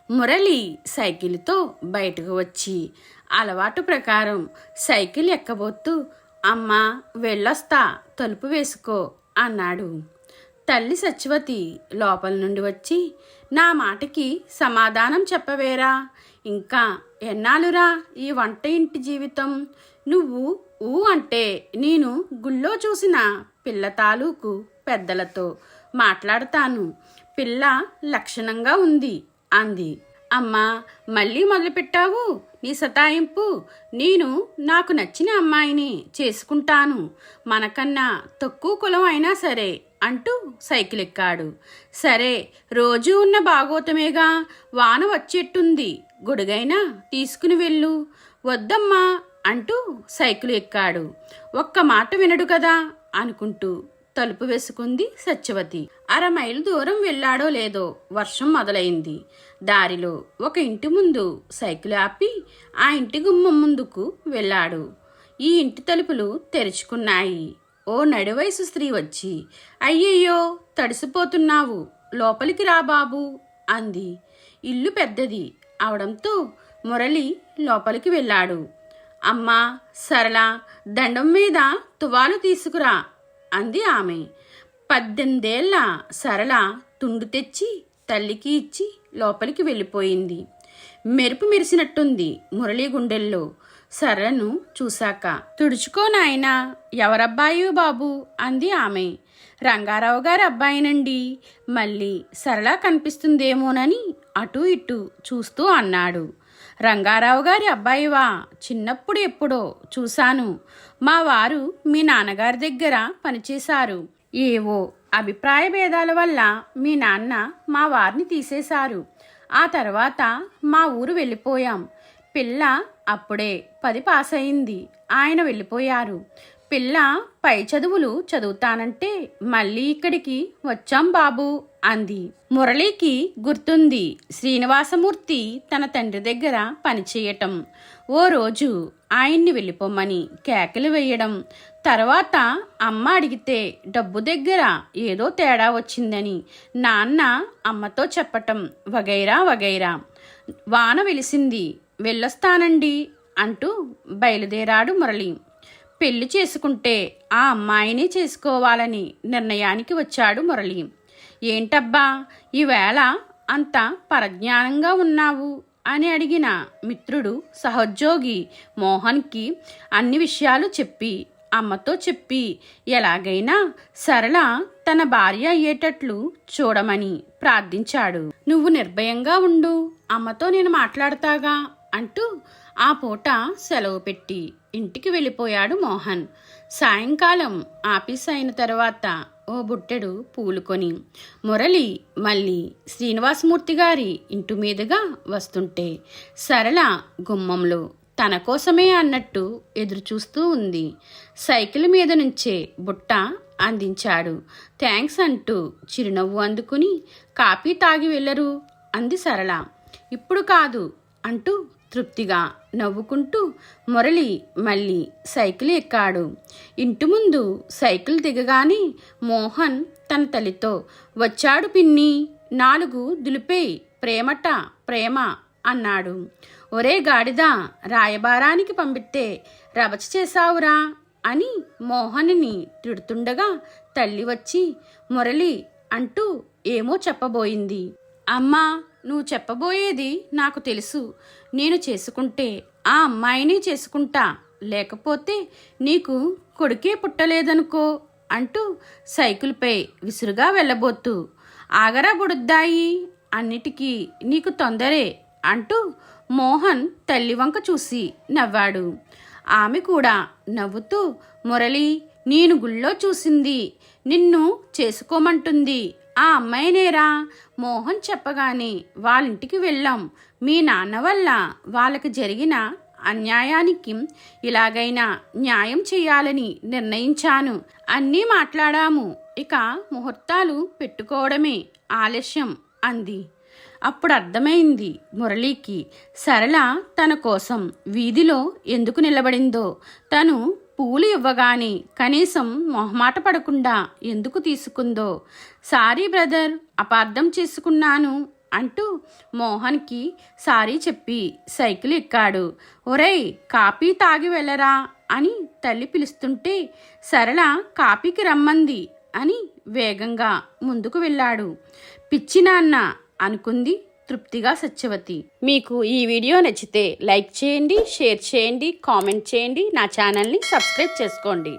మురళి సైకిల్తో బయటకు వచ్చి అలవాటు ప్రకారం సైకిల్ ఎక్కబోతూ అమ్మా వెళ్ళొస్తా, తలుపు వేసుకో అన్నాడు. తల్లి సత్యవతి లోపల నుండి వచ్చి, నా మాటకి సమాధానం చెప్పవేరా, ఇంకా ఎన్నాళ్ళురా ఈ వంట ఇంటి జీవితం? నువ్వు ఊ అంటే నేను గుళ్ళో చూసిన పిల్ల తాలూకు పెద్దలతో మాట్లాడతాను, పిల్ల లక్షణంగా ఉంది అంది. అమ్మా, మళ్ళీ మొదలుపెట్టావు నీ సతాయింపు. నేను నాకు నచ్చిన అమ్మాయిని చేసుకుంటాను, మనకన్నా తక్కువ కులం అయినా సరే అంటూ సైకిల్ ఎక్కాడు. సరే, రోజు ఉన్న బాగోతమేగా, వాన వచ్చేట్టుంది, గొడుగైనా తీసుకుని వెళ్ళు. వద్దమ్మా అంటూ సైకిల్ ఎక్కాడు. ఒక్క మాట వినడు కదా అనుకుంటూ తలుపు వేసుకుంది సత్యవతి. 1/2 మైలు దూరం వెళ్ళాడో లేదో వర్షం మొదలైంది. దారిలో ఒక ఇంటి ముందు సైకిల్ ఆపి ఆ ఇంటి గుమ్మం ముందుకు వెళ్ళాడు. ఈ ఇంటి తలుపులు తెరుచుకున్నాయి. ఓ నడివయసు స్త్రీ వచ్చి, అయ్యయ్యో తడిసిపోతున్నావు, లోపలికి రా బాబు అంది. ఇల్లు పెద్దది అవడంతో మురళి లోపలికి వెళ్ళాడు. అమ్మా సరళ, దండం మీద తువాలు తీసుకురా అంది ఆమె. 18 ఏళ్ల సరళ తుండు తెచ్చి తల్లికి ఇచ్చి లోపలికి వెళ్ళిపోయింది. మెరుపు మెరిసినట్టుంది మురళి గుండెల్లో. సరళను చూశాక, తుడుచుకో నాయనా, ఎవరబ్బాయి బాబు అంది ఆమె. రంగారావు గారి అబ్బాయినండి. మళ్ళీ సరళ కనిపిస్తుందేమోనని అటూ ఇటూ చూస్తూ అన్నాడు. రంగారావు గారి అబ్బాయివా? చిన్నప్పుడు ఎప్పుడో చూశాను. మా వారు మీ నాన్నగారి దగ్గర పనిచేశారు. ఏవో అభిప్రాయ భేదాల వల్ల మీ నాన్న మా వారిని తీసేశారు. ఆ తర్వాత మా ఊరు వెళ్ళిపోయాం. పిల్ల అప్పుడే 10 పాస్ అయింది. ఆయన వెళ్ళిపోయారు. పిల్ల పై చదువులు చదువుతానంటే మళ్ళీ ఇక్కడికి వచ్చాం బాబు అంది. మురళికి గుర్తుంది శ్రీనివాసమూర్తి తన తండ్రి దగ్గర పనిచేయటం. ఓ రోజు ఆయన్ని వెళ్ళిపోమ్మని కేకలు వేయడం, తర్వాత అమ్మ అడిగితే డబ్బు దగ్గర ఏదో తేడా వచ్చిందని నాన్న అమ్మతో చెప్పటం, వగైరా వగైరా. వాన వెలిసింది, వెళ్ళొస్తానండి అంటూ బయలుదేరాడు మురళి. పెళ్లి చేసుకుంటే ఆ అమ్మాయిని చేసుకోవాలని నిర్ణయానికి వచ్చాడు మురళి. ఏంటబ్బా ఈవేళ అంత పరజ్ఞానంగా ఉన్నావు అని అడిగిన మిత్రుడు సహోద్యోగి మోహన్కి అన్ని విషయాలు చెప్పి, అమ్మతో చెప్పి ఎలాగైనా సరళ తన భార్య అయ్యేటట్లు చూడమని ప్రార్థించాడు. నువ్వు నిర్భయంగా ఉండు, అమ్మతో నేను మాట్లాడతాగా అంటూ ఆ పూట సెలవు పెట్టి ఇంటికి వెళ్ళిపోయాడు మోహన్. సాయంకాలం ఆఫీస్ అయిన తర్వాత ఓ బుట్టెడు పూలు కొని మురళి మళ్ళీ శ్రీనివాసమూర్తి గారి ఇంటి మీదుగా వస్తుంటే సరళ గుమ్మంలో తన కోసమే అన్నట్టు ఎదురు చూస్తూ ఉంది. సైకిల్ మీద నుంచే బుట్ట అందించాడు. థ్యాంక్స్ అంటూ చిరునవ్వు అందుకుని, కాఫీ తాగి వెళ్ళరు అంది సరళ. ఇప్పుడు కాదు అంటూ తృప్తిగా నవ్వుకుంటూ మురళి మళ్ళీ సైకిల్ ఎక్కాడు. ఇంటి ముందు సైకిల్ దిగగానే మోహన్ తన తల్లితో, వచ్చాడు పిన్ని, 4 దులిపేయ్, ప్రేమట ప్రేమ అన్నాడు. ఒరే గాడిదా, రాయబారానికి పంపితే రభస చేశావురా అని మోహన్ని తిడుతుండగా తల్లి వచ్చి, మురళి అంటూ ఏమో చెప్పబోయింది. అమ్మా, నువ్వు చెప్పబోయేది నాకు తెలుసు. నేను చేసుకుంటే ఆ అమ్మాయిని చేసుకుంటా, లేకపోతే నీకు కొడుకే పుట్టలేదనుకో అంటూ సైకిల్పై విసురుగా వెళ్ళబోతూ, ఆగరా బుడుద్దాయి, అన్నిటికీ నీకు తొందరే అంటూ మోహన్ తల్లి వంక చూసి నవ్వాడు. ఆమె కూడా నవ్వుతూ, మురళి, నేను గుళ్ళో చూసింది, నిన్ను చేసుకోమంటుంది ఆ అమ్మాయినేరా. మోహన్ చెప్పగానే వాళ్ళింటికి వెళ్ళాం. మీ నాన్న వల్ల వాళ్ళకి జరిగిన అన్యాయానికి ఇలాగైనా న్యాయం చేయాలని నిర్ణయించాను. అన్నీ మాట్లాడాము, ఇక ముహూర్తాలు పెట్టుకోవడమే ఆలస్యం అంది. అప్పుడు అర్థమైంది మురళికి సరళ తన కోసం వీధిలో ఎందుకు నిలబడిందో. తను పూలు ఇవ్వగానే కనీసం మొహమాట పడకుండా ఎందుకు తీసుకుందో. సారీ బ్రదర్, అపార్థం చేసుకున్నాను అంటూ మోహన్కి సారీ చెప్పి సైకిల్ ఎక్కాడు. ఒరేయ్, కాఫీ తాగి వెళ్ళరా అని తల్లి పిలుస్తుంటే సరళ కాఫీకి రమ్మంది అని వేగంగా ముందుకు వెళ్ళాడు. పిచ్చి నాన్న అనుకుంది తృప్తిగా సత్యవతి. మీకు ఈ వీడియో నచ్చితే లైక్ చేయండి, షేర్ చేయండి, కామెంట్ చేయండి, నా ఛానల్ని సబ్స్క్రైబ్ చేసుకోండి.